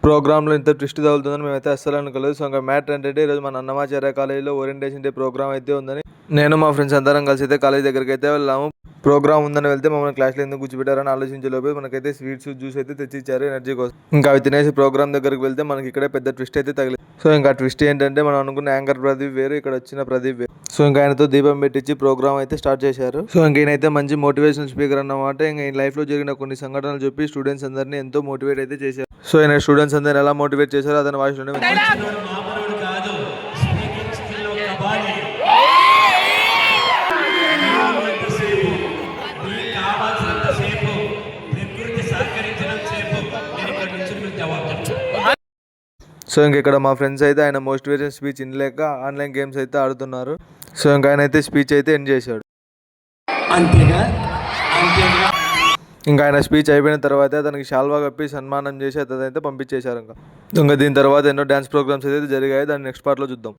ప్రోగ్రామ్‌లో ఇంత ట్విస్ట్ తగులుతుందని మేమైతే అస్సలు అనుకోలేదు. సో, ఇంక మ్యాటర్ ఏంటంటే ఈరోజు మన అన్నమాచార్య కాలేజీలో ఓరియంటేషన్ డే ప్రోగ్రామ్ అయితే ఉందని నేను మా ఫ్రెండ్స్ అందరం కలిసి అయితే కాలేజ్ దగ్గరికైతే వెళ్ళాము. ప్రోగ్రామ్ ఉందని వెళ్తే మమ్మల్ని క్లాస్‌లో ఎందుకు కూర్చోబెట్టారని ఆలోచించేలోపే మనకైతే స్వీట్స్, జ్యూస్ అయితే తెచ్చిచ్చారు ఎనర్జీ కోసం. ఇంకా అవి తినేసి ప్రోగ్రామ్ దగ్గరికి వెళ్తే మనకి ఇక్కడే పెద్ద ట్విస్ట్ అయితే తగిలింది. సో, ఇంకా ట్విస్ట్ ఏంటంటే మనం అనుకున్న యాంకర్ ప్రదీప్ వేరు, ఇక్కడ వచ్చిన ప్రదీప్ వేరు. సో, ఇంకా ఆయనతో దీపం పెట్టించి ప్రోగ్రామ్ అయితే స్టార్ట్ చేశారు. సో, ఇంక ఈయనైతే మంచి మోటివేషనల్ స్పీకర్ అన్నమాట. ఇంకా ఈ లైఫ్‌లో జరిగిన కొన్ని సంఘటనలు చెప్పి స్టూడెంట్స్ అందరినీ ఎంతో మోటివేట్ అయితే చేశారు. సో, ఈయన స్టూడెంట్స్ అందరిని ఎలా మోటివేట్ చేశారో అతని వాయిస్‌లోనే మామూలుడు కాదు, స్పీకింగ్ స్కిల్ ఒక కబాలి. కావాల్సినంతసేపు, నీకు కావాల్సినంతసేపు, ప్రకృతి సహకరించినంతసేపు నేను ఇక్కడ నుంచి మీకు జవాబు చెప్తాను. సో, ఇంక ఇక్కడ మా ఫ్రెండ్స్ అయితే ఆయన మోటివేషన్ స్పీచ్ వినలేక ఆన్లైన్ గేమ్స్ అయితే ఆడుతున్నారు. సో, ఇంక ఆయన అయితే స్పీచ్ అయితే ఎండ్ చేశాడు. అంతేగా అంతేగా ఇంకా ఆయన స్పీచ్ అయిపోయిన తర్వాత అతనికి షాల్వా కప్పి సన్మానం చేసి అతనైతే పంపించేశారు. ఇంకా దీని తర్వాత ఎన్నో డ్యాన్స్ ప్రోగ్రామ్స్ అయితే జరిగాయి. దాన్ని నెక్స్ట్ పార్ట్లో చూద్దాం.